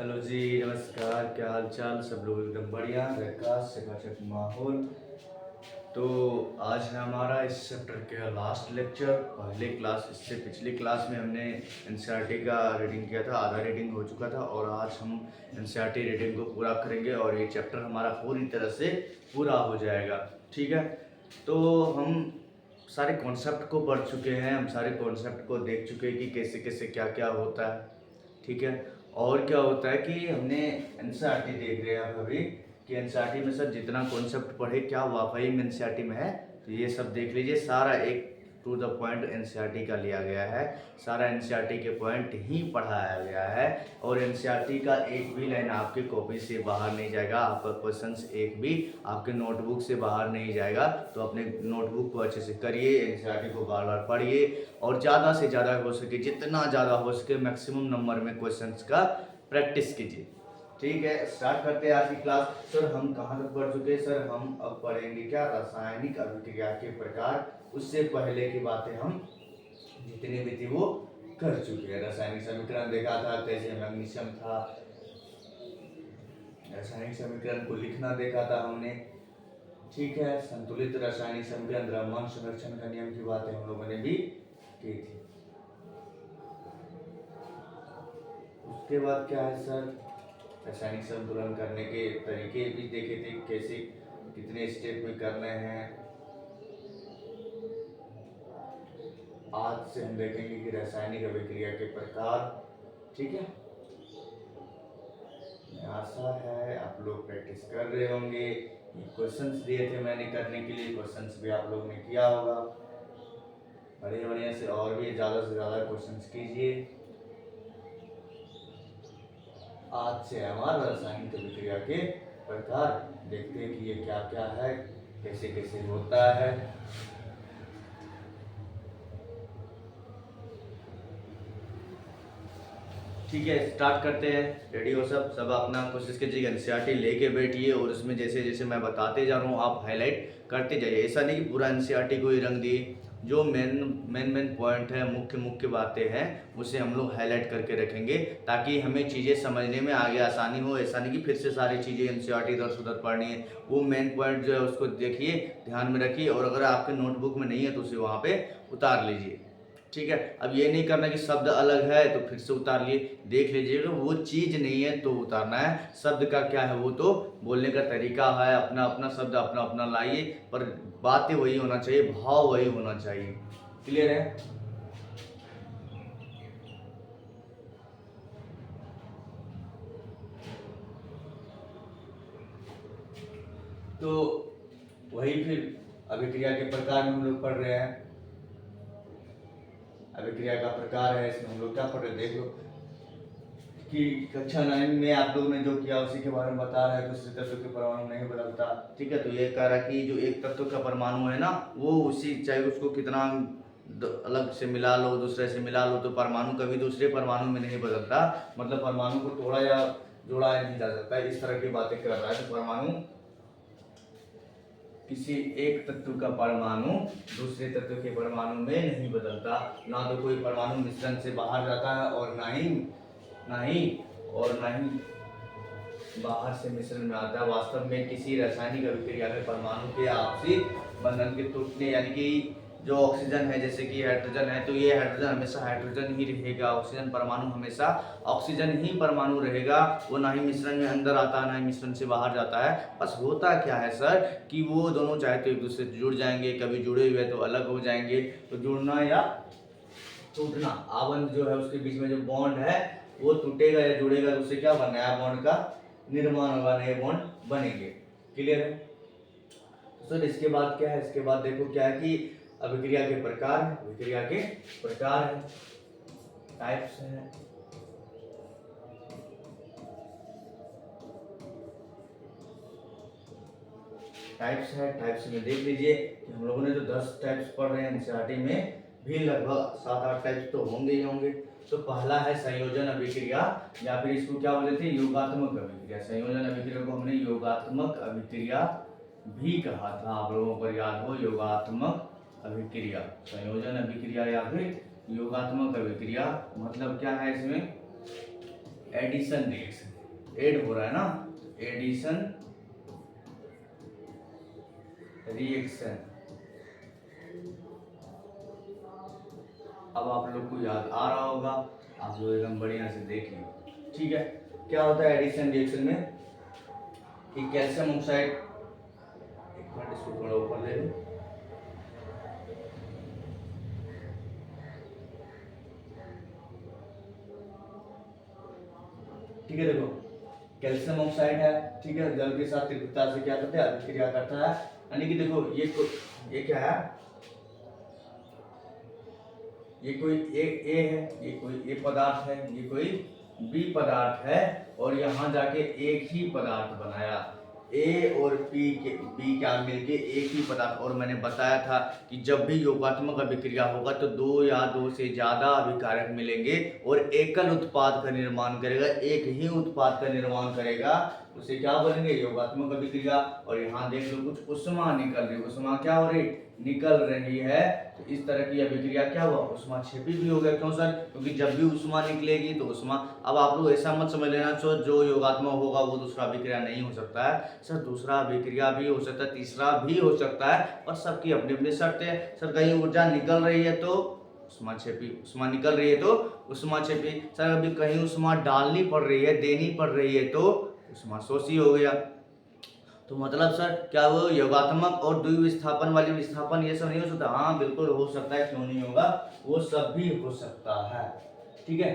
Hello जी, नमस्कार। क्या हाल चाल? सब लोग एकदम बढ़िया, झकास चकाचक माहौल। तो आज है हमारा इस चैप्टर का लास्ट लेक्चर। पहले क्लास, इससे पिछली क्लास में हमने एनसीईआरटी का रीडिंग किया था, आधा रीडिंग हो चुका था और आज हम एनसीईआरटी रीडिंग को पूरा करेंगे और ये चैप्टर हमारा पूरी तरह से पूरा हो जाएगा। ठीक है, तो हम सारे कॉन्सेप्ट को पढ़ चुके हैं, हम सारे कॉन्सेप्ट को देख चुके हैं कि कैसे कैसे क्या क्या होता है। ठीक है, और क्या होता है कि हमने एनसीईआरटी देख रहे हैं अभी कि एनसीईआरटी में सर जितना कॉन्सेप्ट पढ़े क्या वाकई में एनसीईआरटी में है, तो ये सब देख लीजिए। सारा एक टू द पॉइंट एनसीईआरटी का लिया गया है, सारा एनसीईआरटी के पॉइंट ही पढ़ाया गया है और एनसीईआरटी का एक भी लाइन आपके कॉपी से बाहर नहीं जाएगा, आपका क्वेश्चंस एक भी आपके नोटबुक से बाहर नहीं जाएगा। तो अपने नोटबुक को अच्छे से करिए, एनसीईआरटी को बार बार पढ़िए और ज़्यादा से ज़्यादा हो सके, जितना ज़्यादा हो सके मैक्सिमम नंबर में क्वेश्चंस का प्रैक्टिस कीजिए। ठीक है, स्टार्ट करते हैं आज की क्लास। सर हम कहाँ तक पढ़ चुके हैं? सर हम अब पढ़ेंगे क्या, रासायनिक अभिक्रिया के प्रकार। उससे पहले की बातें हम जितनी भी थी वो कर चुके हैं। रासायनिक समीकरण देखा था, कैसे मैग्नीशियम था, रासायनिक समीकरण को लिखना देखा था हमने। ठीक है, संतुलित रासायनिक समीकरण, द्रव्यमान संरक्षण का नियम की बातें हम लोगों ने भी की थी। उसके बाद क्या है सर, रासायनिक संतुलन करने के तरीके भी देखे थे, कैसे कितने स्टेप में करने हैं। आज से हम देखेंगे कि रासायनिक अभिक्रिया के प्रकार। ठीक है, आशा है आप लोग प्रैक्टिस कर रहे होंगे। क्वेश्चंस दिए थे मैंने करने के लिए, क्वेश्चंस भी आप लोगों ने किया होगा बढ़िया से, और भी ज़्यादा से ज़्यादा क्वेश्चंस कीजिए। आज से हमारा रासायनिक अभिक्रिया के प्रकार देखते हैं कि ये क्या क्या है, कैसे कैसे होता है। ठीक है, स्टार्ट करते हैं। रेडी हो सब? सब अपना कोशिश कीजिए, एनसीईआरटी लेके बैठिए और उसमें जैसे जैसे मैं बताते जा रहा हूँ आप हाईलाइट करते जाइए। ऐसा नहीं कि पूरा एनसीईआरटी को ही रंग दिए, जो मेन पॉइंट है, मुख्य मुख्य बातें हैं, उसे हम लोग हाईलाइट करके रखेंगे ताकि हमें चीज़ें समझने में आगे आसानी हो। ऐसा नहीं कि फिर से सारी चीज़ें एनसीईआरटी इधर से उधर पढ़नी है। वो मेन पॉइंट जो है उसको देखिए, ध्यान में रखिए और अगर आपके नोटबुक में नहीं है तो उसे वहाँ पे उतार लीजिए। ठीक है, अब ये नहीं करना कि शब्द अलग है तो फिर से उतार लिए, देख लीजिएगा वो चीज नहीं है तो उतारना है। शब्द का क्या है, वो तो बोलने का तरीका है, अपना अपना शब्द अपना अपना लाइए, पर बातें वही होना चाहिए, भाव वही होना चाहिए। क्लियर है? तो वही फिर अभिक्रिया के प्रकार में हम लोग पढ़ रहे हैं। अभिक्रिया का प्रकार है, इसमें हम लोग क्या पढ़ रहे, देख लो कि कक्षा 9 में आप लोगों ने जो किया उसी के बारे में बता रहा है। दूसरे तत्व के परमाणु नहीं बदलता। ठीक है, तो ये कह रहा है कि जो एक तत्व का परमाणु है ना, वो उसी, चाहे उसको कितना अलग से मिला लो, दूसरे से मिला लो, तो परमाणु कभी दूसरे परमाणु में नहीं बदलता। मतलब परमाणु को तोड़ा या जोड़ा नहीं जा सकता, इस तरह की बातें कर रहा है। तो परमाणु, किसी एक तत्व का परमाणु दूसरे तत्व के परमाणु में नहीं बदलता। ना तो कोई परमाणु मिश्रण से बाहर जाता है और ना ही बाहर से मिश्रण में आता है। वास्तव में किसी रासायनिक अभिक्रिया में परमाणु के आपसी बंधन के टूटने, यानी कि जो ऑक्सीजन है, जैसे कि हाइड्रोजन है, तो ये हाइड्रोजन हमेशा हाइड्रोजन ही रहेगा, ऑक्सीजन परमाणु हमेशा ऑक्सीजन ही परमाणु रहेगा। वो ना ही मिश्रण में अंदर आता है, ना ही मिश्रण से बाहर जाता है। बस होता क्या है सर कि वो दोनों चाहे तो एक दूसरे से जुड़ जाएंगे, कभी जुड़े हुए तो अलग हो जाएंगे। तो जुड़ना या टूटना, आबंध जो है उसके बीच में जो बॉन्ड है वो टूटेगा या जुड़ेगा, तो उससे क्या बनना है, बॉन्ड का निर्माण होगा, नए बॉन्ड बनेंगे। क्लियर है? सर इसके बाद क्या है, इसके बाद देखो क्या है कि अभिक्रिया के प्रकार, अभिक्रिया के प्रकार है, टाइप्स है। टाइप्स में देख लीजिए कि हम लोगों ने जो 10 टाइप्स पढ़ रहे हैं एनसीईआरटी में भी लगभग 7-8 टाइप्स तो होंगे ही होंगे। तो पहला है संयोजन अभिक्रिया, या फिर इसको क्या बोलते थे, योगात्मक अभिक्रिया। संयोजन अभिक्रिया को हमने योगात्मक अभिक्रिया भी कहा था, आप लोगों को याद हो, योगात्मक अभिक्रिया, संयोजन अभिक्रिया या फिर योगात्मक अभिक्रिया। मतलब क्या है, इसमें एडिशन रिएक्शन, ऐड हो रहा है ना, एडिशन रिएक्शन। अब आप लोग को याद आ रहा होगा, आप लोग एकदम बढ़िया से देख लो। ठीक है, क्या होता है एडिशन रिएक्शन में कि कैल्शियम ऑक्साइड, एक मिनट इसको थोड़ा ऊपर ले लो। ठीक है, देखो कैल्शियम ऑक्साइड है, ठीक है, जल के साथ तीव्रता से क्या करता है, अभिक्रिया करता है। यानी कि देखो ये क्या है, ये कोई ए है, ये कोई ए पदार्थ है, ये कोई बी पदार्थ है, और यहाँ जाके एक ही पदार्थ बनाया, ए और बी क्या मिलके एक ही पदार्थ। और मैंने बताया था कि जब भी योगात्मक अभिक्रिया होगा तो दो या दो से ज्यादा अभिकारक मिलेंगे और एकल उत्पाद का निर्माण करेगा, एक ही उत्पाद का निर्माण करेगा, उसे क्या बोलेंगे, योगात्मक अभिक्रिया। और यहाँ देख लो कुछ उष्मा निकल रही, उष्मा क्या हो रही, निकल रही है। तो इस तरह की अभिक्रिया क्या हुआ, उष्माक्षेपी भी हो गया। क्यों सर, क्योंकि जब भी उष्मा निकलेगी तो उष्मा, अब आप लोग ऐसा मत समझ लेना जो योगात्मक होगा वो दूसरा अभिक्रिया नहीं हो सकता है सर, दूसरा अभिक्रिया भी हो सकता है, तीसरा भी हो सकता है, और सबकी अपनी अपनी शर्तें हैं। सर कहीं ऊर्जा निकल रही है तो उष्माक्षेपी, उष्मा निकल रही है तो उष्माक्षेपी। सर अभी कहीं उष्मा डालनी पड़ रही है, देनी पड़ रही है तो उष्माशोषी हो गया। तो मतलब सर क्या वो योगात्मक और द्विविस्थापन वाली विस्थापन ये सब नहीं हो सकता, हाँ बिल्कुल हो सकता है, क्यों नहीं होगा, वो सब भी हो सकता है। ठीक है,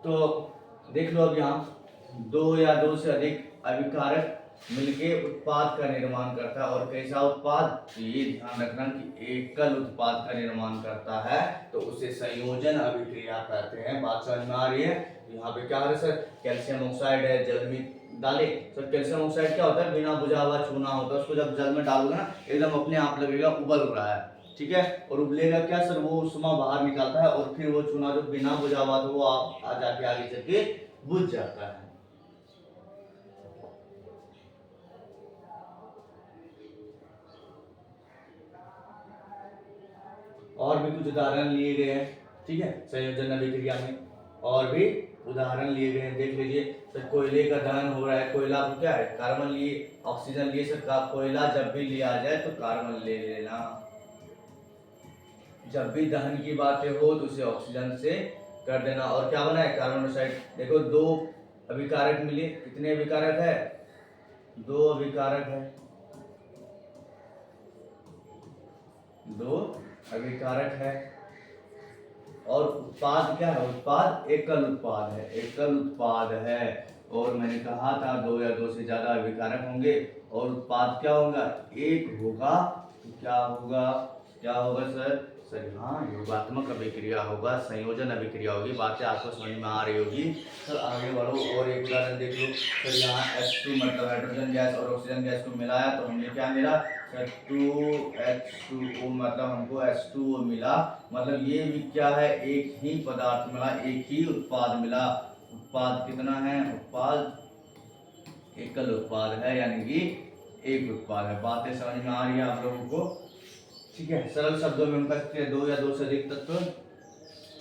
तो देख लो अब यहाँ दो या दो से अधिक अभिकारक मिलके उत्पाद का निर्माण करता है। और कैसा उत्पाद, तो ये ध्यान रखना कि एकल उत्पाद का निर्माण करता है तो उसे संयोजन अभिक्रिया कहते हैं। बात समझ में आ रही है। यहाँ पे क्या है सर, कैल्शियम ऑक्साइड है, जल में डाले। सर कैल्शियम ऑक्साइड क्या होता है, बिना बुझा हुआ चूना होता है, उसको जब जल में डालोगे ना एकदम अपने आप लगेगा उबल रहा है। ठीक है, और उबलेगा क्या सर, वो उष्मा बाहर निकालता है और फिर वो चूना जो बिना बुझा हुआ था वो आ जाके आगे चल के बुझ जाता है। और भी कुछ उदाहरण लिए गए हैं, ठीक है, संयोजन अभिक्रिया में और भी उदाहरण लिए गए हैं, देख लीजिए। सर कोयले का दहन हो रहा है, कोयला को क्या है, कार्बन लिए, ऑक्सीजन लिए। सर कोयला जब भी लिया जाए तो कार्बन ले लेना, जब भी दहन की बातें हो तो उसे ऑक्सीजन से कर देना। और क्या बना है, कार्बन डाइऑक्साइड। देखो दो अभिकारक मिले, कितने अभिकारक है, दो अभिकारक है, दो अभिकारक है। और उत्पाद क्या है, उत्पाद एकल उत्पाद है, एकल उत्पाद है। और मैंने कहा था दो या दो से ज्यादा अभिकारक होंगे और उत्पाद क्या होगा, एक होगा। तो क्या होगा, क्या होगा सर, सर हाँ योगात्मक अभिक्रिया होगा, संयोजन अभिक्रिया होगी। बातें आपको समझ में आ रही होगी। सर आगे बढ़ो और एक उदाहरण देख लो। सर यहाँ H2 मतलब हाइड्रोजन गैस और ऑक्सीजन गैस को मिलाया तो हमें क्या मिला, सर 2H2O मतलब हमको H2O मिला। मतलब ये भी क्या है, एक ही पदार्थ मिला, एक ही उत्पाद मिला। उत्पाद कितना है, उत्पाद एकल उत्पाद है, यानी कि एक उत्पाद है। बातें समझ में आ रही है आप लोगों को। ठीक है, सरल शब्दों में हम कह सकते हैं दो या दो से अधिक तत्व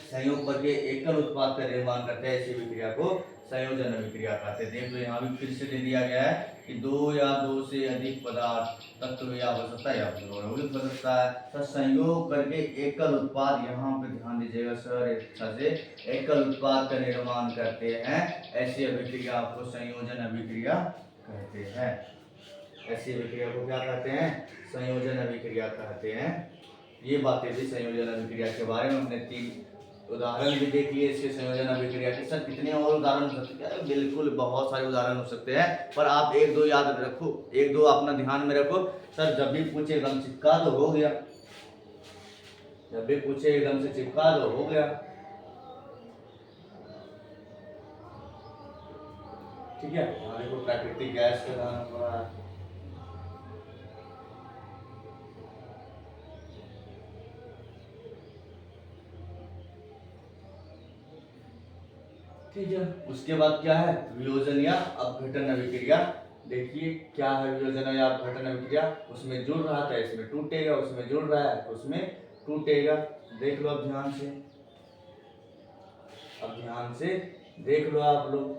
संयोग करके एकल उत्पाद का निर्माण करते हैं, ऐसी विक्रिया को संयोजन अभिक्रिया कहते हैं। देख लो यहाँ भी फिर से दे दिया गया है कि दो या दो से अधिक पदार्थ तत्व या हो सकता है या हो सकता है। सर संयोग करके एकल उत्पाद, यहाँ पे ध्यान दीजिएगा सर अच्छा से, एकल उत्पाद का निर्माण करते हैं, ऐसी अभिक्रिया को संयोजन अभिक्रिया कहते हैं। ऐसी अभिक्रिया को क्या कहते हैं, संयोजन अभिक्रिया कहते हैं। ये बातें थी संयोजन अभिक्रिया के बारे में, हमने 3 उदाहरण भी देख लिए इसके संयोजन अभिक्रिया के। सर कितने और उदाहरण हो सकते हैं, बिल्कुल बहुत सारे उदाहरण हो सकते हैं, पर आप एक दो याद रखो, एक दो अपना ध्यान में रखो। सर जब भी पूछे एकदम चिपका दो, हो गया, जब भी पूछे एकदम से चिपका दो, हो गया। ठीक है, हमारे को प्राकृतिक गैस का दान हो रहा है। ठीक है, उसके बाद क्या है, वियोजन या अपघटन अभिक्रिया। देखिए क्या है वियोजन या अपघटन अभिक्रिया, उसमें जुड़ रहा था इसमें टूटेगा, उसमें जुड़ रहा है उसमें टूटेगा। देख लो अब ध्यान से, अब ध्यान से देख लो आप लोग।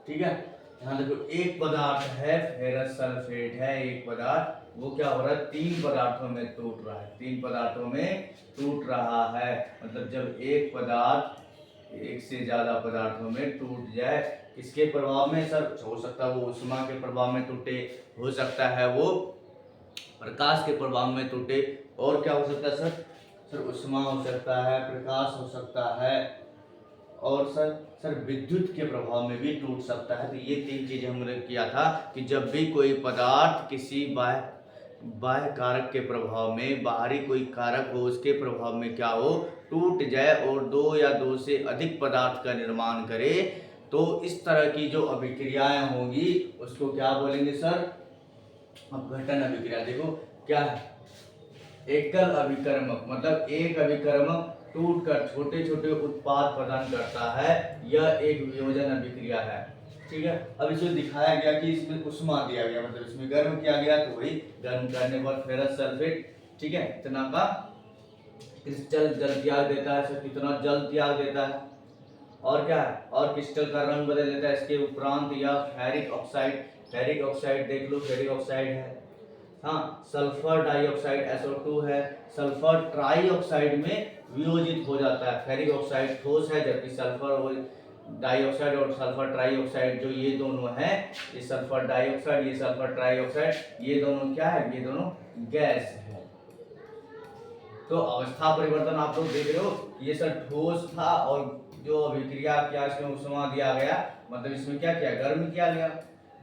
ठीक है। यहाँ देखो एक पदार्थ है फेरस सल्फेट है, एक पदार्थ, वो क्या हो रहा है, 3 पदार्थों में टूट रहा है, 3 पदार्थों में टूट रहा है। मतलब जब एक पदार्थ एक से ज्यादा पदार्थों में टूट जाए, किसके प्रभाव में सर, हो सकता है वो उष्मा के प्रभाव में टूटे, हो सकता है वो प्रकाश के प्रभाव में टूटे, और क्या हो सकता है सर, उष्मा हो सकता है, प्रकाश हो सकता है, और सर विद्युत के प्रभाव में भी टूट सकता है। तो ये 3 चीजें हमने किया था कि जब भी कोई पदार्थ किसी बाह्य कारक के प्रभाव में, बाहरी कोई कारक हो उसके प्रभाव में क्या हो, टूट जाए और 2 या 2 से अधिक पदार्थ का निर्माण करे, तो इस तरह की जो अभिक्रियाएं होंगी उसको क्या बोलेंगे सर, अपघटन अभिक्रिया। देखो क्या है, एकल अभिकर्मक, मतलब एक अभिकर्मक टूटकर छोटे छोटे उत्पाद प्रदान करता है, यह एक वियोजन अभिक्रिया है। ठीक है। अब इसमें दिखाया गया कि इसमें उष्मा दिया गया, मतलब इसमें गर्म किया गया, तो वही गर्म करने पर फेरस सल्फेट, ठीक है, इतना का क्रिस्टल जल त्याग देता है, सर कितना जल त्याग देता है, और क्या है, और क्रिस्टल का रंग बदल देता है। इसके उपरांत यह फेरिक ऑक्साइड देख लो, फेरिक ऑक्साइड है, हाँ, सल्फर डाइऑक्साइड SO2 है, सल्फर ट्राइऑक्साइड में वियोजित हो जाता है। फेरिक ऑक्साइड ठोस है, जबकि सल्फर डाइऑक्साइड और सल्फर ट्राइऑक्साइड जो ये दोनों हैं, ये सल्फर डाइऑक्साइड, ये सल्फर ट्राइऑक्साइड, ये दोनों क्या है, ये दोनों गैस है। तो अवस्था परिवर्तन आप लोग देख रहे हो, ये सर ठोस था, और जो अभिक्रिया क्या इसमें उष्मा दिया गया, मतलब इसमें क्या किया, गर्म किया गया,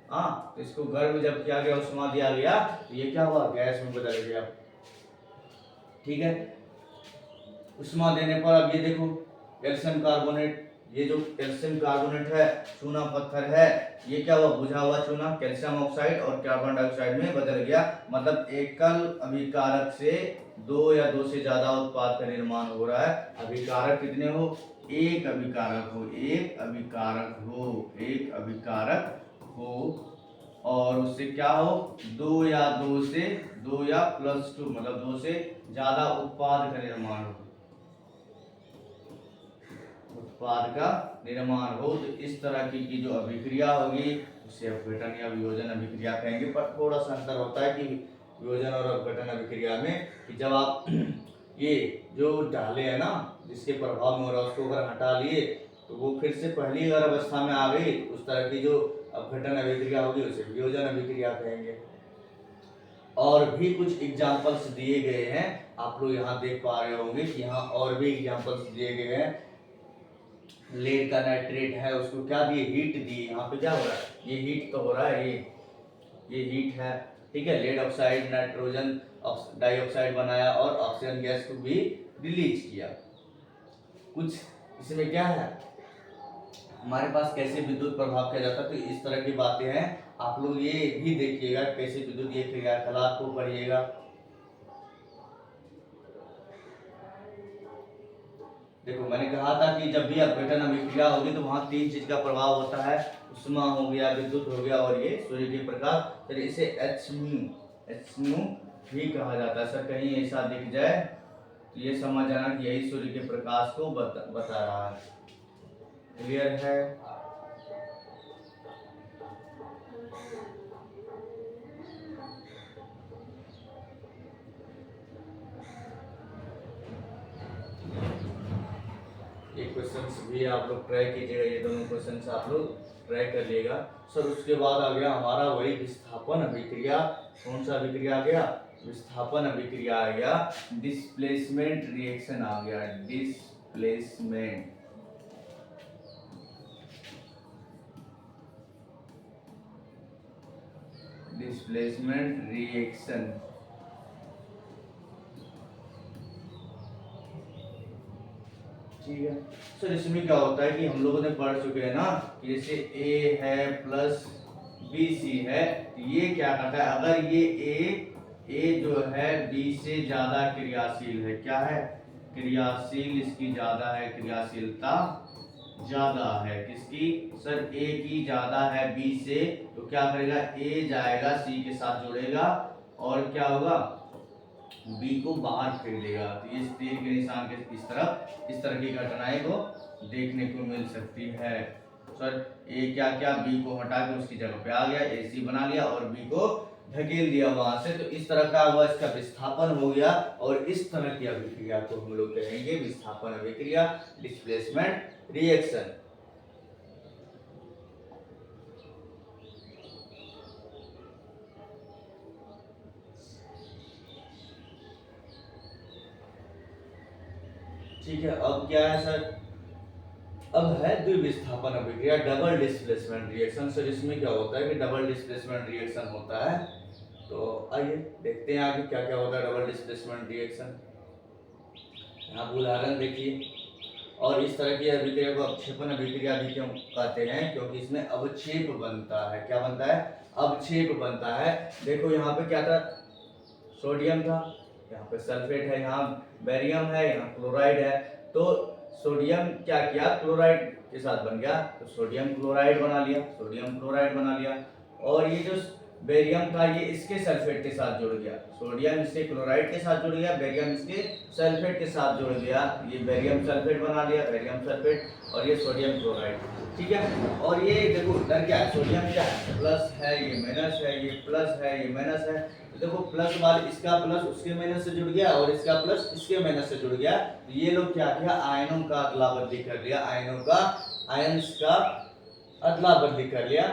हाँ, तो इसको गर्म जब किया गया, उष्मा दिया गया, तो ये क्या हुआ, गैस में बदल गया। ठीक है। उष्मा देने पर अब ये देखो कैल्शियम कार्बोनेट, ये जो कैल्शियम कार्बोनेट है, चूना पत्थर है, ये क्या हुआ, बुझा हुआ चूना कैल्शियम ऑक्साइड और कार्बन डाइऑक्साइड में बदल गया। मतलब एकल अभिकारक से 2 या 2 से ज्यादा उत्पाद का निर्माण हो रहा है। अभिकारक कितने हो, एक अभिकारक हो, एक अभिकारक हो, और उससे क्या हो, 2 या 2 या +2, मतलब 2 से ज्यादा उत्पाद का निर्माण हो, तो इस तरह की जो अभिक्रिया होगी उसे अपघटन या वियोजन अभिक्रिया कहेंगे। पर थोड़ा सा अंतर होता है कि वियोजन और अपघटन अभिक्रिया में कि जब आप ये जो डाले है ना, जिसके प्रभाव में हो रहा है, उसको अगर हटा लिए तो वो फिर से पहली अगर अवस्था में आ गई, उस तरह की जो अपघटन अभिक्रिया होगी उसे वियोजन अभिक्रिया कहेंगे। और भी कुछ एग्जांपल्स दिए गए हैं, आप लोग यहाँ देख पा रहे होंगे कि यहाँ और भी एग्जांपल्स दिए गए हैं। लेड का नाइट्रेट है, उसको क्या दिए, हीट दी, यहाँ पे क्या हो रहा है, ये हीट तो हो रहा है, ये हीट है, ठीक है। लेड ऑक्साइड नाइट्रोजन डाइऑक्साइड बनाया और ऑक्सीजन गैस को भी रिलीज किया। कुछ इसमें क्या है, हमारे पास कैसे विद्युत प्रभाव किया जाता है, तो इस तरह की बातें हैं। आप लोग ये भी देखिएगा कैसे विद्युत ये क्रियाकलाप को पढ़िएगा। देखो मैंने कहा था कि जब भी अपघटन अभिक्रिया होगी तो वहां 3 चीज का प्रभाव होता है, उष्मा हो गया, विद्युत हो गया, और ये सूर्य के प्रकाश, फिर इसे एचम्यू भी कहा जाता है। सर कहीं ऐसा दिख जाए तो ये समझ जाना कि यही सूर्य के प्रकाश को बता रहा है। क्लियर है। ये क्वेश्चंस भी आप लोग ट्राई कीजिएगा, ये दोनों क्वेश्चंस आप लोग ट्राई कर लिएगा। सर उसके बाद आ गया हमारा वही विस्थापन अभिक्रिया। कौन सा अभिक्रिया आ गया, विस्थापन अभिक्रिया आ गया। डिस्प्लेसमेंट रिएक्शन आ गया, डिस्प्लेसमेंट रिएक्शन। ठीक है। सर इसमें क्या होता है कि हम लोगों ने पढ़ चुके हैं ना, जैसे A है प्लस BC है, ये क्या करता है, अगर ये A जो है B से ज्यादा क्रियाशील है, क्या है, क्रियाशील इसकी ज्यादा है, क्रियाशीलता ज्यादा है किसकी, सर A की ज्यादा है B से, तो क्या करेगा, A जाएगा C के साथ जुड़ेगा और क्या होगा, B को बाहर फेंक देगा। तो इस तीर के निशान के इस तरह की घटनाएं को देखने को मिल सकती है। सर ए क्या क्या बी को हटा के उसकी जगह पे आ गया, AC बना लिया और बी को धकेल दिया वहां से। तो इस तरह का हुआ, इसका विस्थापन हो गया। और इस तरह की अभिक्रिया को हम लोग कहेंगे विस्थापन अभिक्रिया, डिस्प्लेसमेंट रिएक्शन। ठीक है, अब क्या है सर, अब है द्विविस्थापन अभिक्रिया, डबल डिस्प्लेसमेंट रिएक्शन। सर इसमें क्या होता है कि डबल डिस्प्लेसमेंट रिएक्शन होता है। तो आइए देखते हैं आगे क्या क्या होता है डबल डिस्प्लेसमेंट रिएक्शन। यहाँ उदाहरण देखिए। और इस तरह की अभिक्रिया को अवक्षेपण अभिक्रिया भी क्यों कहते हैं, क्योंकि इसमें अवक्षेप बनता है। क्या बनता है? अवक्षेप बनता है। देखो यहाँ पे क्या था, सोडियम था, यहाँ पे सल्फेट है, यहाँ बेरियम है, यहाँ क्लोराइड है। तो सोडियम क्या किया, क्लोराइड के साथ बन गया, तो सोडियम क्लोराइड बना लिया, सोडियम क्लोराइड बना लिया। और ये जो बेरियम था ये इसके सल्फेट के साथ जुड़ गया, सोडियम इसके क्लोराइड के साथ जुड़ गया, बेरियम इसके सल्फेट के साथ जुड़ गया, ये बेरियम सल्फेट बना लिया, बेरियम सल्फेट, और ये सोडियम क्लोराइड। ठीक है, और ये देखो इधर क्या है, सोडियम क्या है, प्लस है, ये माइनस है, ये प्लस है, ये माइनस है। तो देखो प्लस बाद इसका प्लस उसके माइनस से जुड़ गया और इसका प्लस इसके माइनस से जुड़ गया। तो ये लोग क्या किया, आयनों का अदला बदली कर लिया, आयनों का, आयंस का अदला बदली कर लिया।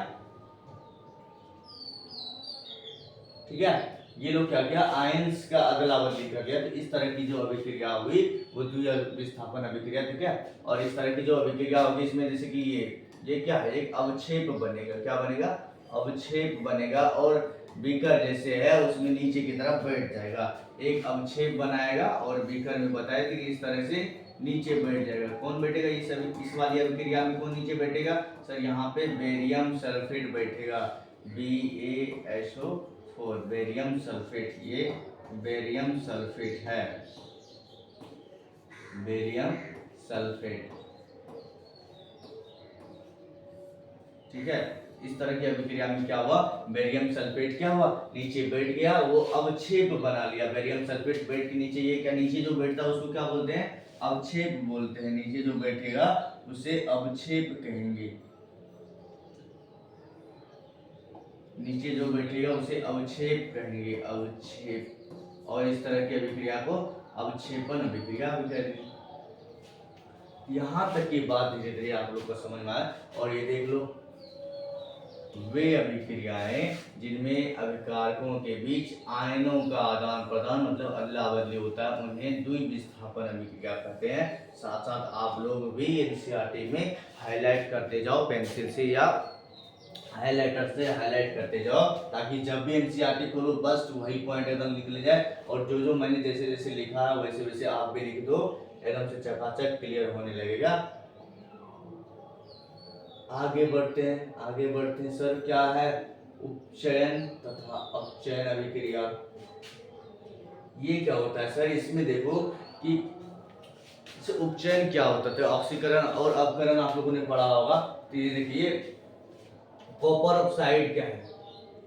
ठीक है, ये लोग क्या किया, आयंस का अदला बदली कर लिया। तो इस तरह की जो अभिक्रिया हुई वो द्विविस्थापन अभिक्रिया। ठीक है, और इस तरह की जो अभिक्रिया होगी इसमें जैसे कि ये क्या है, एक अवक्षेप बनेगा। क्या बनेगा, अवक्षेप बनेगा। और बीकर जैसे है उसमें नीचे की तरफ बैठ जाएगा, एक अवक्षेप बनाएगा और बीकर में बताया कि इस तरह से नीचे बैठ जाएगा। कौन बैठेगा, ये सभी इस वाली अभिक्रिया में कौन नीचे बैठेगा सर, यहाँ पे बेरियम सल्फेट बैठेगा, BaSO4, बेरियम सल्फेट। ये बेरियम सल्फेट है, बेरियम सल्फेट। ठीक है, इस तरह की अभिक्रिया में क्या हुआ, बेरियम सल्फेट क्या हुआ, नीचे बैठ गया, वो अवक्षेप बना लिया। बेरियम सल्फेट बैठ के नीचे, ये क्या नीचे जो बैठता है उसको क्या बोलते हैं, अवक्षेप बोलते हैं। नीचे जो बैठेगा उसे अवक्षेप कहेंगे, नीचे जो बैठेगा उसे अवक्षेप कहेंगे, अवक्षेप। और इस तरह की अभिक्रिया को अवक्षेपण अभिक्रिया भी कहेंगे। यहाँ तक की बात धीरे धीरे आप लोग को समझ में आए। और ये देख लो, वे अभिक्रियाएं जिनमें अभिकारकों के बीच आयनों का आदान प्रदान मतलब अदला बदली होता है उन्हें द्विविस्थापन अभिक्रिया कहते हैं। साथ साथ आप लोग भी एनसीईआरटी में हाईलाइट करते जाओ, पेंसिल से या हाइलाइटर से हाईलाइट करते जाओ, ताकि जब भी एनसीईआरटी खोलो बस वही पॉइंट एकदम निकल जाए। और जो जो मैंने जैसे जैसे लिखा है वैसे वैसे आप भी लिख दो, एकदम से चकाचक क्लियर होने लगेगा। आगे बढ़ते हैं, आगे बढ़ते हैं। सर क्या है, उपचयन तथा अपचयन अभिक्रिया। ये क्या होता है सर, इसमें देखो कि उपचयन क्या होता है, ऑक्सीकरण और अपकरण आप लोगों ने पढ़ा होगा। तो ये देखिए, कॉपर ऑक्साइड क्या है,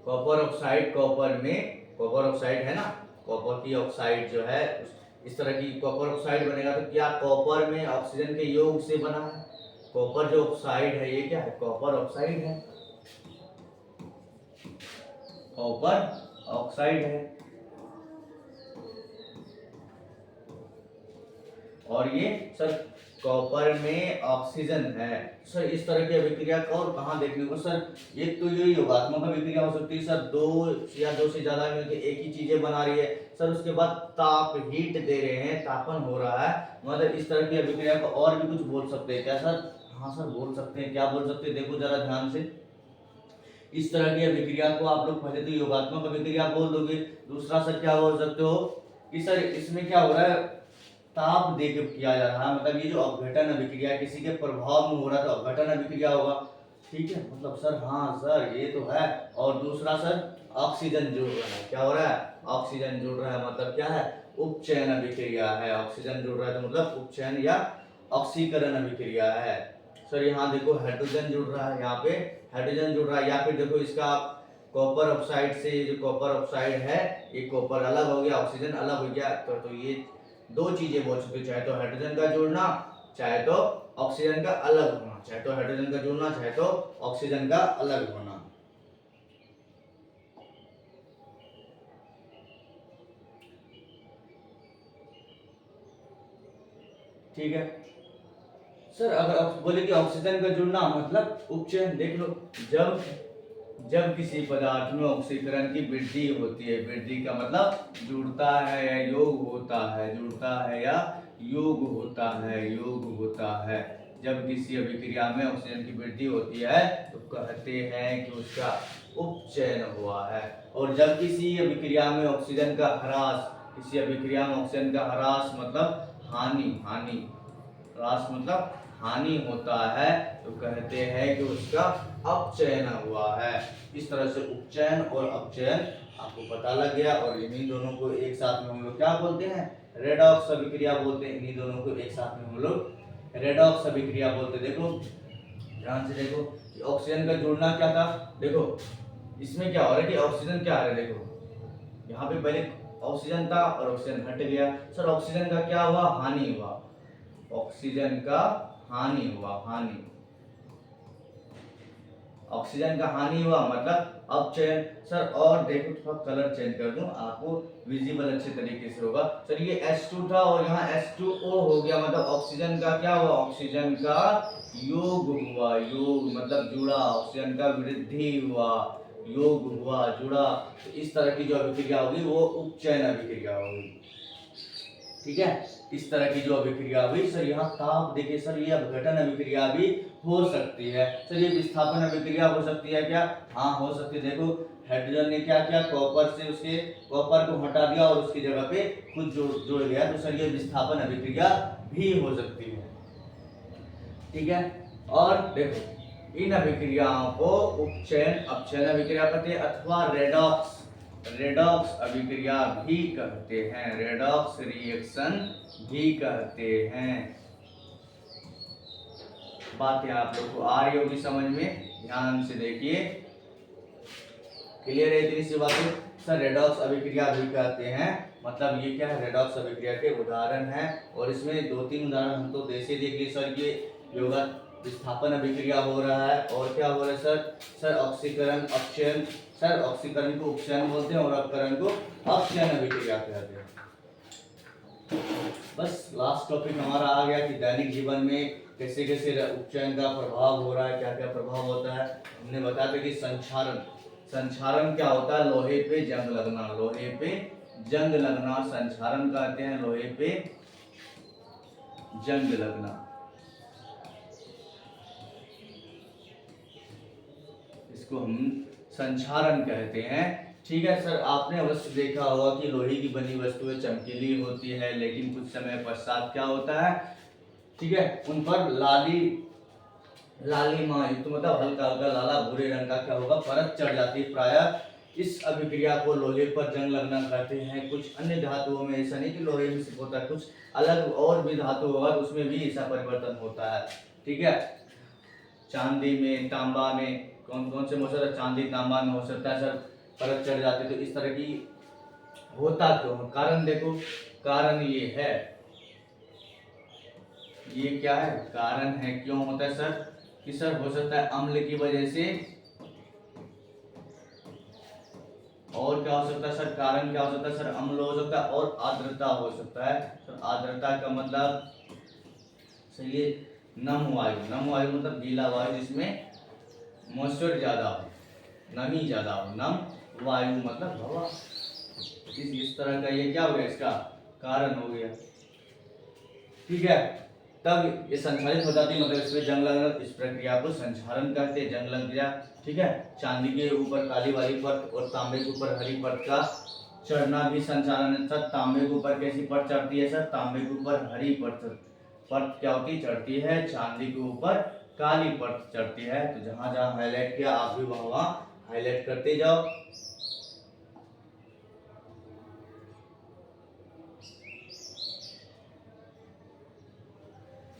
कॉपर ऑक्साइड, कॉपर में कॉपर ऑक्साइड है ना, कॉपर की ऑक्साइड जो है इस तरह की कॉपर ऑक्साइड बनेगा। तो क्या कॉपर में ऑक्सीजन के योग से बना है, कॉपर जो ऑक्साइड है ये क्या है, कॉपर ऑक्साइड है, कॉपर ऑक्साइड है। और ये सर कॉपर में ऑक्सीजन है। सर इस तरह की अभिक्रिया और कहाँ देखने को सर, एक तो ये योगात्मक अभिक्रिया हो सकती है सर, दो या दो से ज्यादा मिलकर एक ही चीजें बना रही है सर, उसके बाद ताप हीट दे रहे हैं, तापन हो रहा है, मतलब इस तरह की अभिक्रिया को और भी कुछ बोल सकते हैं क्या सर, हाँ सर बोल सकते हैं। क्या बोल सकते हैं, देखो जरा ध्यान से। इस तरह की अभिक्रिया को आप लोग पहले तो योगात्मक अभिक्रिया बोल दोगे, दूसरा सर क्या बोल सकते हो कि सर इसमें क्या हो रहा है, ताप देकर किया जा रहा है, मतलब ये जो अपघटन अभिक्रिया किसी के प्रभाव में हो रहा है तो अपघटन अभिक्रिया होगा। ठीक है, मतलब सर हाँ सर ये तो है। और दूसरा सर ऑक्सीजन जुड़ रहा है, क्या हो रहा है, ऑक्सीजन जुड़ रहा है, मतलब क्या है, उपचयन अभिक्रिया है। ऑक्सीजन जुड़ रहा है तो मतलब उपचयन या ऑक्सीकरण अभिक्रिया है। सर यहाँ देखो हाइड्रोजन जुड़ रहा है, यहाँ पे हाइड्रोजन जुड़ रहा है, या फिर देखो इसका कॉपर ऑक्साइड से, ये जो कॉपर ऑक्साइड है ये कॉपर अलग हो गया, ऑक्सीजन अलग हो गया, तो ये दो चीजें बोल सकते हो, चाहे तो हाइड्रोजन का जुड़ना चाहे तो ऑक्सीजन का अलग होना, चाहे तो हाइड्रोजन का जुड़ना, चाहे तो ऑक्सीजन का अलग होना। ठीक है सर, अगर बोले कि ऑक्सीजन का जुड़ना मतलब उपचयन, देख लो, जब जब किसी पदार्थ में ऑक्सीकरण की वृद्धि होती है, वृद्धि का मतलब जुड़ता है या योग होता है, जुड़ता है या योग होता है, योग होता है। जब किसी अभिक्रिया में ऑक्सीजन की वृद्धि होती है तो कहते हैं कि उसका उपचयन हुआ है। और जब किसी अभिक्रिया में ऑक्सीजन का ह्रास, किसी अभिक्रिया में ऑक्सीजन का ह्रास मतलब हानि, हानि, ह्रास मतलब हानि होता है तो कहते हैं कि उसका अपचयन हुआ है। इस तरह से उपचयन और अपचयन आपको पता लग गया। और इन्हीं दोनों को एक साथ में हम लोग क्या बोलते हैं, रेडॉक्स अभिक्रिया बोलते हैं। इन्हीं दोनों को एक साथ में हम लोग रेडॉक्स अभिक्रिया बोलते हैं। देखो ध्यान से देखो कि ऑक्सीजन का जुड़ना क्या था, देखो इसमें क्या हो रहा है कि ऑक्सीजन क्या आ रहा है, देखो यहाँ पे पहले ऑक्सीजन था और ऑक्सीजन हट गया। सर ऑक्सीजन का क्या हुआ, हानि हुआ, ऑक्सीजन का हानि हुआ, हानि, ऑक्सीजन का हानि हुआ मतलब अपचयन। सर और देखो थोड़ा कलर चेंज कर दूं आपको विजिबल अच्छे तरीके से होगा। सर ये H2 था और यहाँ H2O हो गया, मतलब ऑक्सीजन का क्या हुआ, ऑक्सीजन का योग हुआ, योग मतलब जुड़ा, ऑक्सीजन का वृद्धि हुआ, योग हुआ, जुड़ा। तो इस तरह की जो अभिक्रिया होगी वो उपचयन अभिक्रिया होगी। ठीक है, इस तरह की जो अभिक्रिया हुई। सर यहाँ ताप देखिए सर, ये अपघटन अभिक्रिया भी हो सकती है। सर ये विस्थापन अभिक्रिया हो सकती है क्या, हाँ हो सकती है। देखो हाइड्रोजन ने क्या किया, कॉपर से उसके कॉपर को हटा दिया और उसकी जगह पे खुद जोड़ गया, तो सर ये विस्थापन अभिक्रिया भी हो सकती है। ठीक है, और देखो इन अभिक्रियाओं को उपचयन अपचयन अभिक्रिया कहते हैं अथवा रेडॉक्स, रेडॉक्स अभिक्रिया भी कहते हैं, रेडॉक्स रिएक्शन भी कहते हैं। बात यहाँ आप लोग को आ रही होगी समझ में, ध्यान से देखिए, क्लियर है इतनी सी बातें। सर रेडॉक्स अभिक्रिया भी कहते हैं, मतलब ये क्या है, रेडॉक्स अभिक्रिया के उदाहरण है। और इसमें 2-3 उदाहरण हम तो देखे देख लिए सर, ये योगा विस्थापन अभिक्रिया हो रहा है और क्या हो रहा है सर, सर ऑक्सीकरण अपचयन, सर ऑक्सीकरण को उपचयन बोलते हैं और अपकरण को अपचयन अभिक्रिया कहते हैं। बस लास्ट टॉपिक हमारा आ गया कि दैनिक जीवन में कैसे कैसे उपचयन का प्रभाव हो रहा है, क्या क्या प्रभाव होता है। हमने बताया था कि संक्षारण, संक्षारण क्या होता है, लोहे पे जंग लगना, लोहे पे जंग लगना संक्षारण कहते हैं, लोहे पे जंग लगना, इसको हम संक्षारण कहते हैं। ठीक है सर, आपने अवश्य देखा होगा कि लोहे की बनी वस्तुएं चमकीली होती है, लेकिन कुछ समय पश्चात क्या होता है, ठीक है, उन पर लालिमा युक्त मतलब हल्का हल्का लाला भूरे रंग का क्या होगा, परत चढ़ जाती है। प्रायः इस अभिक्रिया को लोहे पर जंग लगना कहते हैं। कुछ अन्य धातुओं में ऐसा नहीं कि लोहे में सिर्फ होता है, कुछ अलग और भी धातु होगा तो उसमें भी ऐसा परिवर्तन होता है। ठीक है, चांदी में, तांबा में, कौन कौन से मौसम, चांदी तांबा में हो सकता है सर परत चढ़ जाती, तो इस तरह की होता क्यों, कारण देखो, कारण ये है, ये क्या है, कारण है क्यों होता है सर, कि सर हो सकता है अम्ल की वजह से, और क्या हो सकता है सर, कारण क्या हो सकता है सर, अम्ल हो सकता है और आर्द्रता हो सकता है। सर आर्द्रता का मतलब सर ये नम वायु, नम वायु मतलब गीला वायु जिसमें मॉइस्चर ज्यादा हो, नमी ज्यादा हो, नम वायु मतलब हवा, इस तरह का ये क्या हो गया, इसका कारण हो गया। ठीक है, तब ये संचालित हो जाती है, मतलब इसमें जंग लगना, इस प्रक्रिया को संचारण कहते हैं, जंग लग गया। ठीक है, चांदी के ऊपर काली वाली परत और तांबे के ऊपर हरी परत का चढ़ना भी संचालन है। सर तांबे के ऊपर कैसी परत चढ़ती है, सर तांबे के ऊपर हरी परत क्या होती चढ़ती है, चांदी के ऊपर काली परत चढ़ती है। तो जहां जहां हाईलाइट किया आप भी वहां वहां हाईलाइट करते जाओ।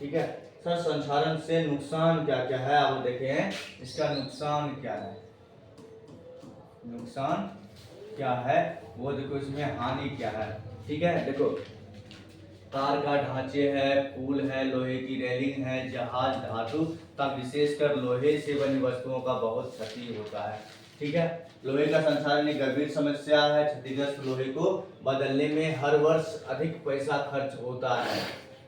ठीक है सर, संचालन से नुकसान क्या क्या है आप देखें, इसका नुकसान क्या है, नुकसान क्या है वो देखो, इसमें हानि क्या है। ठीक है, देखो कार का ढांचे है, पुल है, लोहे की रेलिंग है, जहाज, धातु तथा विशेषकर लोहे से बनी वस्तुओं का बहुत क्षति होता है। ठीक है, लोहे का संसाधन एक गंभीर समस्या है। क्षतिग्रस्त लोहे को बदलने में हर वर्ष अधिक पैसा खर्च होता है।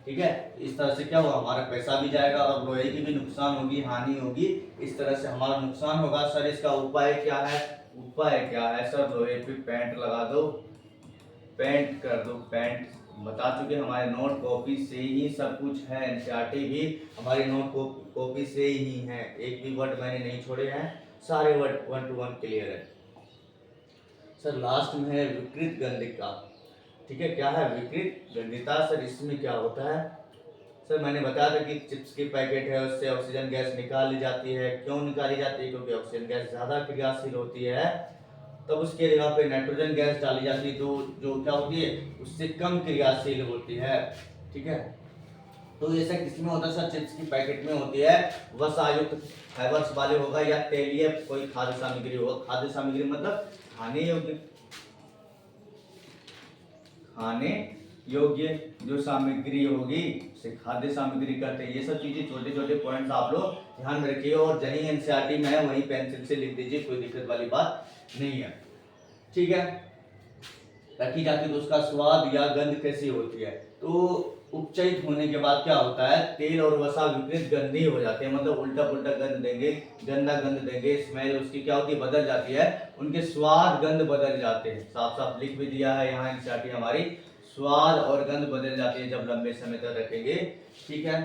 ठीक है, इस तरह से क्या होगा, हमारा पैसा भी जाएगा और लोहे की भी नुकसान होगी, हानि होगी, इस तरह से हमारा नुकसान होगा। सर इसका उपाय क्या है? उपाय क्या है सर? लोहे पे पेंट लगा दो, पेंट कर दो। पेंट बता चुके, हमारे नोट कॉपी से ही सब कुछ है, एनसीईआरटी भी हमारी नोट कॉपी से ही है, एक भी वर्ड मैंने नहीं छोड़े हैं, सारे वर्ड 1 to 1 क्लियर है। सर लास्ट में है विकृत गंधिका। ठीक है, क्या है विकृत गंधिता? सर इसमें क्या होता है? सर मैंने बताया था कि चिप्स की पैकेट है, उससे ऑक्सीजन गैस निकाली जाती है। क्यों निकाली जाती है? क्योंकि ऑक्सीजन गैस ज्यादा क्रियाशील होती है, तब उसके जगह पे नाइट्रोजन गैस डाली जाती है, तो जो क्या होती है, उससे कम क्रियाशील होती है। ठीक है, तो ये सब किसमें होता है सर? चिप्स की पैकेट में होती है। वसायुक्त फाइबर्स वाले होगा या तेलीय कोई खाद्य सामग्री होगा। खाद्य सामग्री मतलब खाने योग्य, खाने योग्य जो सामग्री होगी उसे खाद्य सामग्री कहते हैं। ये सब चीजें छोटे छोटे पॉइंट्स आप लोग ध्यान में रखिए, और जहीं एनसीईआरटी में है वहीं पेंसिल से लिख दीजिए, कोई दिक्कत वाली बात नहीं है। ठीक है, रखी जाती तो उसका स्वाद या गंध कैसी होती है? तो उपचयित होने के बाद क्या होता है, तेल और वसा विकृत गंधी हो जाते हैं, मतलब उल्टा पुल्टा गंध देंगे, गंदा गंध देंगे, स्मेल उसकी क्या होती है, बदल जाती है, उनके स्वाद गंध बदल जाते हैं। साफ साफ लिख भी दिया है यहाँ एनसीईआरटी हमारी, स्वाद और गंध बदल जाती है जब लंबे समय तक रखेंगे। ठीक है,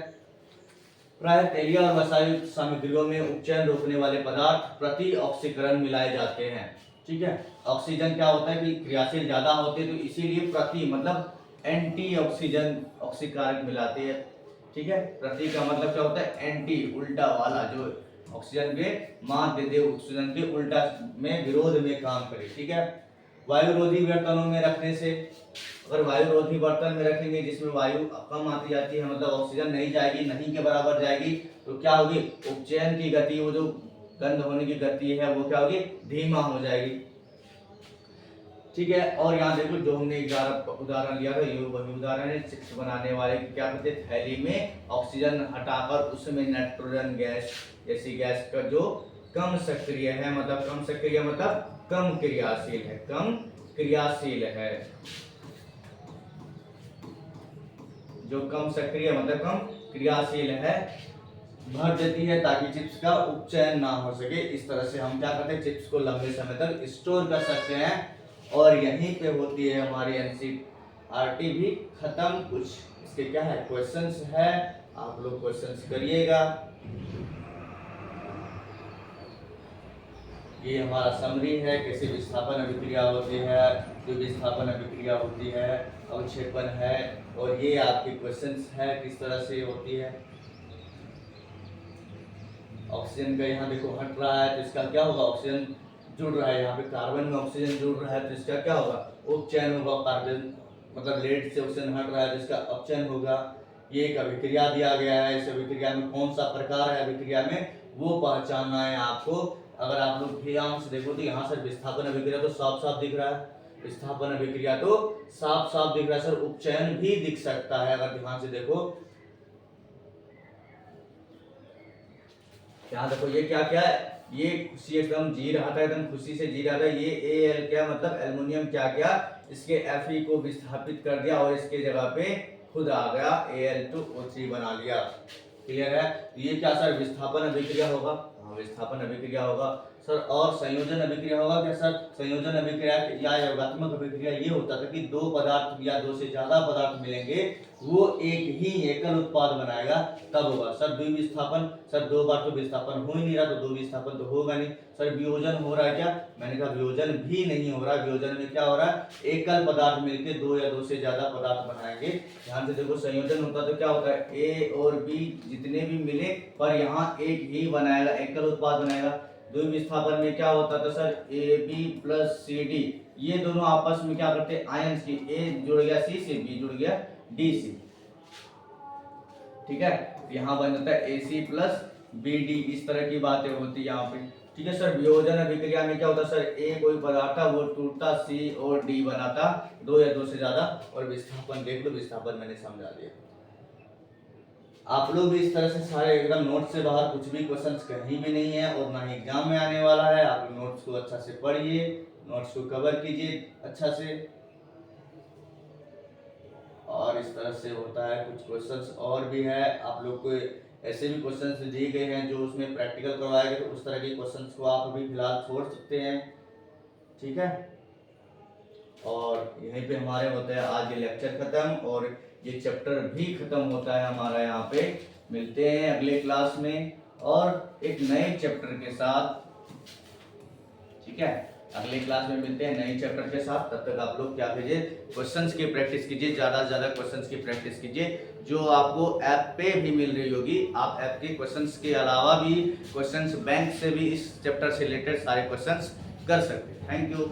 प्राय तेलीय और वसायुक्त सामग्रियों में उपचयन रोकने वाले पदार्थ प्रति ऑक्सीकरण मिलाए जाते हैं। ठीक है, ऑक्सीजन क्या होता है कि क्रियाशील ज्यादा होते हैं, तो इसीलिए प्रति मतलब एंटी ऑक्सीजन ऑक्सीकारक मिलाते हैं। ठीक है, प्रति का मतलब क्या होता है, एंटी उल्टा वाला, जो ऑक्सीजन के मात दे दे, ऑक्सीजन के उल्टा में विरोध में काम करे। ठीक है, वायुरोधी बर्तनों में रखने से, अगर वायुरोधी बर्तन में रखेंगे जिसमें वायु कम आती जाती है, मतलब ऑक्सीजन नहीं जाएगी, नहीं के बराबर जाएगी, तो क्या होगी, उपचयन की गति, वो जो गंध होने की गति है वो क्या होगी, धीमा हो जाएगी। ठीक है, और यहाँ देखो जो हमने उदाहरण लिया था, ये वही उदाहरण है। चिप्स बनाने वाले क्या करते हैं, थैली में ऑक्सीजन हटाकर उसमें नाइट्रोजन गैस जैसी गैस का जो कम सक्रिय है, मतलब कम सक्रिय मतलब कम क्रियाशील है, कम क्रियाशील है, जो कम सक्रिय मतलब कम क्रियाशील है, भर देती है ताकि चिप्स का उपचयन ना हो सके। इस तरह से हम क्या करते हैं, चिप्स को लंबे समय तक स्टोर कर सकते हैं। और यहीं पे होती है हमारी एनसीईआरटी भी खत्म। कुछ इसके क्या है, क्वेश्चंस है, आप लोग क्वेश्चंस करिएगा। ये हमारा समरी है, कैसे विस्थापन अभिक्रिया होती है, जो विस्थापन अभिक्रिया होती है, अवक्षेपण है, और ये आपके क्वेश्चंस है किस तरह से होती है। ऑक्सीजन का यहाँ देखो हट रहा है तो इसका क्या होगा, ऑक्सीजन जुड़ रहा है, यहाँ पे कार्बन में ऑक्सीजन जुड़ रहा है तो इसका क्या होगा, उपचयन होगा। कार्बन मतलब लेड से ऑक्सीजन हट रहा है तो इसका अपचयन होगा। ये एक अभिक्रिया दिया गया है, इस अभिक्रिया में कौन सा प्रकार है अभिक्रिया में वो पहचानना है आपको। अगर आप लोग ध्यान से देखो तो यहाँ सर विस्थापन अभिक्रिया तो साफ साफ दिख रहा है, विस्थापन अभिक्रिया तो साफ साफ दिख रहा है सर, उपचयन भी दिख सकता है अगर ध्यान से देखो। यहाँ देखो ये क्या क्या है, ये खुशी एकदम जी रहा था, एकदम खुशी से जी रहा था। ये Al क्या मतलब एल्युमिनियम क्या क्या, इसके Fe को विस्थापित कर दिया और इसके जगह पे खुद आ गया Al2O3 बना लिया। क्लियर है, ये क्या सर विस्थापन अभिक्रिया होगा, हाँ विस्थापन अभिक्रिया होगा सर। और संयोजन अभिक्रिया होगा क्या सर, संयोजन अभिक्रिया या योगात्मक अभिक्रिया ये होता था कि दो पदार्थ या दो से ज्यादा पदार्थ मिलेंगे, वो एक ही एकल उत्पाद बनाएगा, तब होगा सर द्विविस्थापन। सर दो बार तो विस्थापन हो ही नहीं रहा तो दो विस्थापन तो होगा नहीं। सर वियोजन हो रहा है क्या, मैंने कहा वियोजन भी नहीं हो रहा। वियोजन में क्या हो रहा है, एकल पदार्थ मिलके दो या दो से ज्यादा पदार्थ बनाएंगे। ध्यान से देखो, संयोजन होता तो क्या होता है, ए और बी जितने भी मिले पर यहाँ एक ही बनाएगा, एकल उत्पाद बनाएगा। द्विविस्थापन में क्या होता था sir, A B plus C D, ये दोनों आपस में क्या करते हैं, आयंस की, ए जुड़ गया सी से, बी जुड़ गया डी से। ठीक है, यहाँ बन जाता है AC प्लस BD, इस तरह की बातें होती है यहाँ पे। ठीक ठीक है सर। वियोजन अभिक्रिया में क्या होता है सर, ए कोई पदार्थ था वो टूटता, सी और डी बनाता, दो या दो से ज्यादा। और विस्थापन देख लो, विस्थापन मैंने समझा दिया। आप लोग भी इस तरह से सारे एकदम नोट से बाहर कुछ भी क्वेश्चंस कहीं भी नहीं है और ना ही एग्जाम में आने वाला है। आप लोग नोट्स को अच्छा से पढ़िए, नोट्स को कवर कीजिए अच्छा से। और इस तरह से होता है, कुछ क्वेश्चंस और भी है आप लोग को, ऐसे भी क्वेश्चंस दिए गए हैं जो उसमें प्रैक्टिकल करवाए गए, तो उस तरह के क्वेश्चंस को आप अभी फिलहाल छोड़ सकते हैं, ठीक है। और यहीं पे हमारे होते हैं आज ये लेक्चर खत्म और ये चैप्टर भी खत्म होता है हमारा यहाँ पे। मिलते हैं अगले क्लास में और एक नए चैप्टर के साथ, ठीक है। अगले क्लास में मिलते हैं नए चैप्टर के साथ। तब तक आप लोग क्या कीजिए, क्वेश्चंस की प्रैक्टिस कीजिए, ज्यादा से ज्यादा क्वेश्चंस की प्रैक्टिस कीजिए जो आपको ऐप पे भी मिल रही होगी। आप ऐप के क्वेश्चंस के अलावा भी क्वेश्चंस बैंक से भी इस चैप्टर से रिलेटेड सारे क्वेश्चंस कर सकते हैं। Thank you.